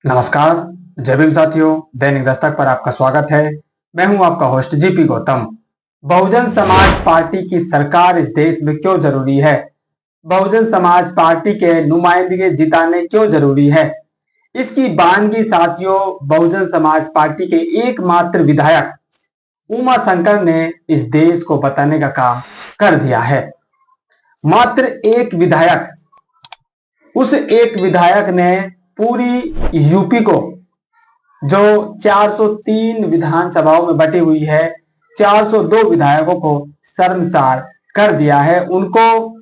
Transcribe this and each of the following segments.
नमस्कार। जय भीम साथियों, दैनिक दस्तक पर आपका स्वागत है। मैं हूं आपका host GP Gautam. Bahujan Samaj party की सरकार इस देश में क्यों जरूरी है? बहुजन समाज पार्टी के नुमाइंदगी जिताने क्यों जरूरी है? इसकी बानगी साथियों, बहुजन समाज पार्टी के एकमात्र विधायक उमा शंकर ने इस देश को बताने का काम कर दिया है। मात्र एक विधायक, उस एक विधायक ने पूरी यूपी को, जो 403 विधानसभाओं में बटी हुई है, 402 विधायकों को शर्मसार कर दिया है। उनको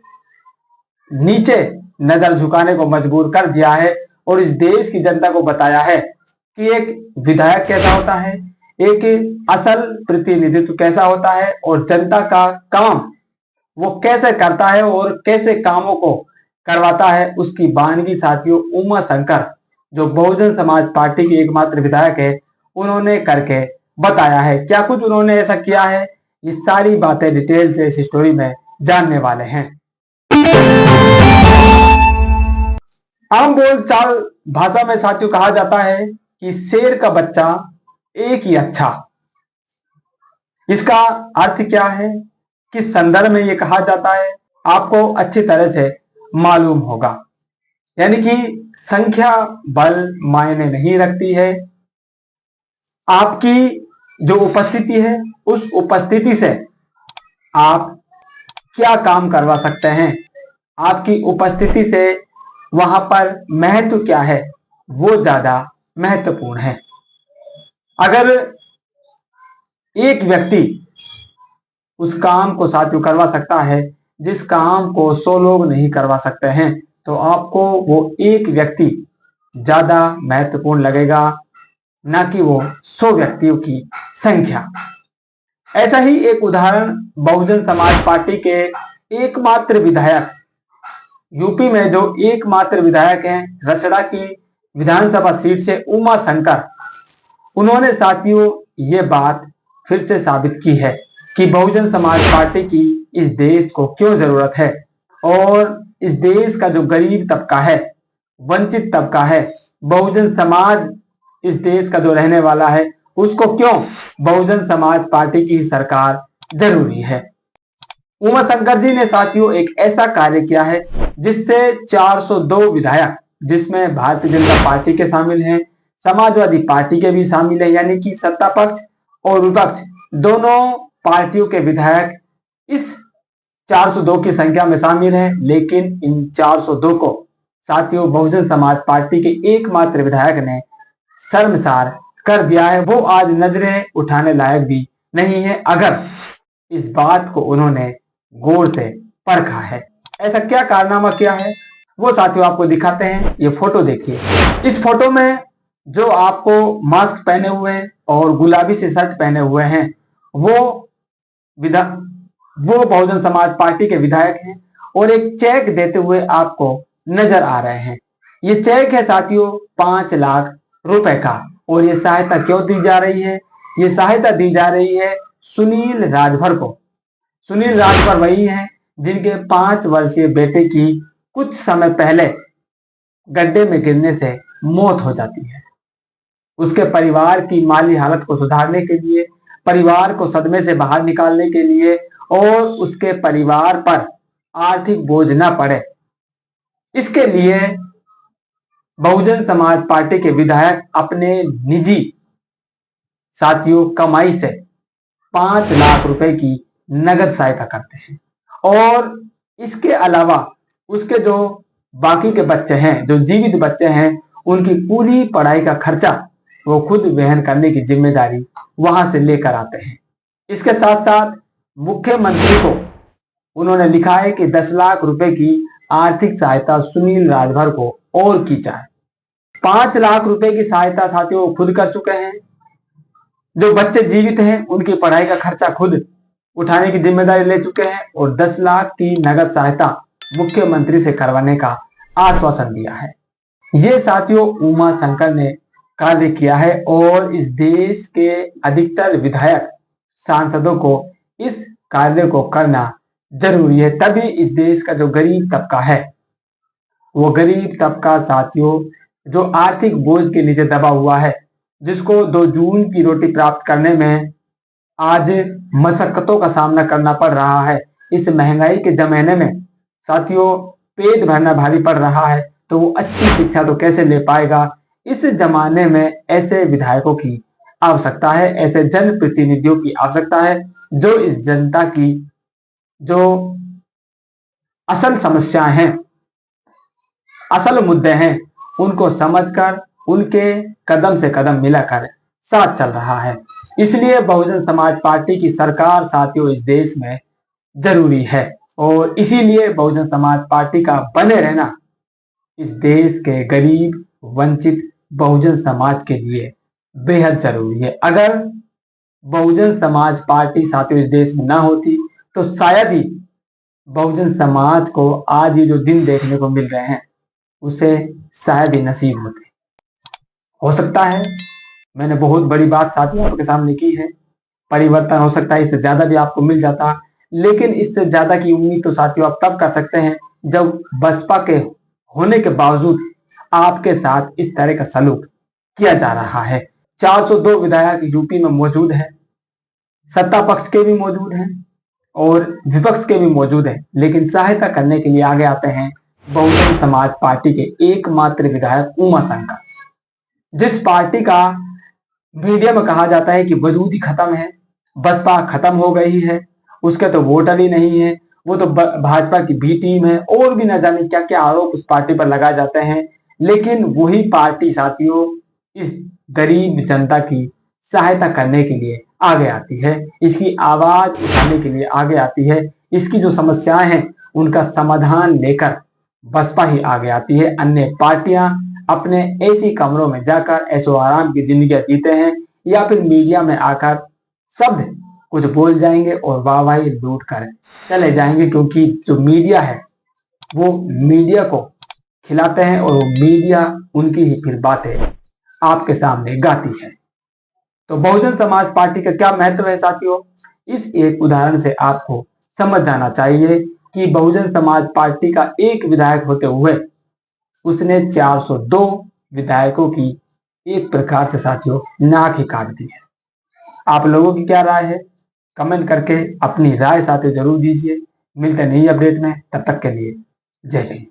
नीचे नजर झुकाने को मजबूर कर दिया है और इस देश की जनता को बताया है कि एक विधायक कैसा होता है, एक असल प्रतिनिधित्व कैसा होता है और जनता का काम वो कैसे करता है और कैसे कामों को करवाता है। उसकी बानगी साथियों उमा शंकर, जो बहुजन समाज पार्टी की एकमात्र विधायक है, उन्होंने करके बताया है। क्या कुछ उन्होंने ऐसा किया है, ये सारी बातें डिटेल से इस स्टोरी में जानने वाले हैं। आम बोलचाल भाषा में साथियों कहा जाता है कि शेर का बच्चा एक ही अच्छा। इसका अर्थ क्या है, किस संदर्भ में यह कहा जाता है, आपको अच्छी तरह से मालूम होगा। यानी कि संख्या बल मायने नहीं रखती है। आपकी जो उपस्थिति है, उस उपस्थिति से आप क्या काम करवा सकते हैं, आपकी उपस्थिति से वहां पर महत्व क्या है, वो ज्यादा महत्वपूर्ण है। अगर एक व्यक्ति उस काम को साथियों करवा सकता है जिस काम को 100 लोग नहीं करवा सकते हैं, तो आपको वो एक व्यक्ति ज्यादा महत्वपूर्ण लगेगा, ना कि वो 100 व्यक्तियों की संख्या। ऐसा ही एक उदाहरण बहुजन समाज पार्टी के एकमात्र विधायक, यूपी में जो एकमात्र विधायक हैं रसड़ा की विधानसभा सीट से उमा शंकर, उन्होंने साथियों ये बात फिर से साबित की है कि बहुजन समाज पार्टी की इस देश को क्यों जरूरत है और इस देश का जो गरीब तबका है, वंचित तबका है, बहुजन समाज इस देश का जो रहने वाला है, उसको क्यों बहुजन समाज पार्टी की सरकार जरूरी है। उमा शंकर जी ने साथियों एक ऐसा कार्य किया है जिससे 402 विधायक, जिसमें भारतीय जनता पार्टी के शामिल हैं, समाजवादी पार्टी के भी शामिल है, यानी कि सत्ता पक्ष और विपक्ष दोनों पार्टियों के विधायक इस 402 की संख्या में शामिल हैं। लेकिन इन 402 को साथियों बहुजन समाज पार्टी के एकमात्र विधायक ने शर्मसार कर दिया है। वो आज नजरें उठाने लायक भी नहीं है, अगर इस बात को उन्होंने गौर से परखा है। ऐसा क्या कारनामा किया है, वो साथियों आपको दिखाते हैं। ये फोटो देखिए। इस फोटो में जो आपको मास्क पहने हुए और गुलाबी से शर्ट पहने हुए हैं, वो बहुजन समाज पार्टी के विधायक हैं और एक चेक देते हुए आपको नजर आ रहे हैं। ये चेक है साथियों 5 लाख रुपए का। और ये सहायता क्यों दी जा रही है? ये सहायता दी जा रही है सुनील राजभर को। सुनील राजभर वही हैं जिनके 5 वर्षीय बेटे की कुछ समय पहले गड्ढे में गिरने से मौत हो जाती है। उसके परिवार की माली हालत को सुधारने के लिए, परिवार को सदमे से बाहर निकालने के लिए और उसके परिवार पर आर्थिक बोझ न पड़े, इसके लिए बहुजन समाज पार्टी के विधायक अपने निजी साथियों कमाई से 5 लाख रुपए की नगद सहायता करते हैं। और इसके अलावा उसके जो बाकी के बच्चे हैं, जो जीवित बच्चे हैं, उनकी पूरी पढ़ाई का खर्चा वो खुद वहन करने की जिम्मेदारी वहां से लेकर आते हैं। इसके साथ साथ मुख्यमंत्री को उन्होंने लिखा है कि 10 लाख रुपए की आर्थिक सहायता सुनील राजभर को और की जाए। 5 लाख रुपए की सहायता साथियों वो खुद कर चुके हैं। जो बच्चे जीवित हैं उनकी पढ़ाई का खर्चा खुद उठाने की जिम्मेदारी ले चुके हैं और 10 लाख की नगद सहायता मुख्यमंत्री से करवाने का आश्वासन दिया है। ये साथियों उमा शंकर ने कार्य किया है और इस देश के अधिकतर विधायक सांसदों को इस कार्य को करना जरूरी है। तभी इस देश का जो गरीब तबका है, वो गरीब तबका साथियों जो आर्थिक बोझ के नीचे दबा हुआ है, जिसको 2 जून की रोटी प्राप्त करने में आज मशक्कतों का सामना करना पड़ रहा है। इस महंगाई के जमाने में साथियों पेट भरना भारी पड़ रहा है, तो वो अच्छी शिक्षा तो कैसे ले पाएगा। इस जमाने में ऐसे विधायकों की आवश्यकता है, ऐसे जनप्रतिनिधियों की आवश्यकता है जो इस जनता की जो असल समस्याएं हैं, असल मुद्दे हैं, उनको समझकर उनके कदम से कदम मिलाकर साथ चल रहा है। इसलिए बहुजन समाज पार्टी की सरकार साथियों इस देश में जरूरी है और इसीलिए बहुजन समाज पार्टी का बने रहना इस देश के गरीब वंचित बहुजन समाज के लिए बेहद जरूरी है। अगर बहुजन समाज पार्टी साथियों इस देश में ना होती तो शायद ही बहुजन समाज को आज ये जो दिन देखने को मिल रहे हैं उसे शायद ही नसीब होते। हो सकता है मैंने बहुत बड़ी बात साथियों आपके सामने की है, परिवर्तन हो सकता है इससे ज्यादा भी आपको मिल जाता, लेकिन इससे ज्यादा की उम्मीद तो साथियों आप तब कर सकते हैं जब बसपा के होने के बावजूद आपके साथ इस तरह का सलूक किया जा रहा है। 402 विधायक यूपी में मौजूद है, सत्ता पक्ष के भी मौजूद हैं और विपक्ष के भी मौजूद हैं, लेकिन सहायता करने के लिए आगे आते हैं बहुजन समाज पार्टी के एकमात्र विधायक उमा शंकर, जिस पार्टी का मीडिया में कहा जाता है कि वजूद ही खत्म है, बसपा खत्म हो गई है, उसके तो वोटर ही नहीं है, वो तो भाजपा की बी टीम है और भी न जाने क्या क्या आरोप उस पार्टी पर लगाए जाते हैं। लेकिन वही पार्टी साथियों इस गरीब जनता की सहायता करने के लिए आगे आती है, इसकी आवाज उठाने के लिए आगे आती है, इसकी जो समस्याएं हैं उनका समाधान लेकर बसपा ही आगे आती है। अन्य पार्टियां अपने एसी कमरों में जाकर ऐसो आराम की जिंदगी जीते हैं या फिर मीडिया में आकर शब्द कुछ बोल जाएंगे और वाहवाही लूट कर चले जाएंगे, क्योंकि जो मीडिया है वो मीडिया को खिलाते हैं और वो मीडिया उनकी ही फिर बातें आपके सामने गाती है। तो बहुजन समाज पार्टी का क्या महत्व है साथियों, इस एक उदाहरण से आपको समझ जाना चाहिए कि बहुजन समाज पार्टी का एक विधायक होते हुए उसने 402 विधायकों की एक प्रकार से साथियों नाक ही काट दी है। आप लोगों की क्या राय है, कमेंट करके अपनी राय साथियों जरूर दीजिए। मिलते हैं नई अपडेट में, तब तक के लिए जय हिंद।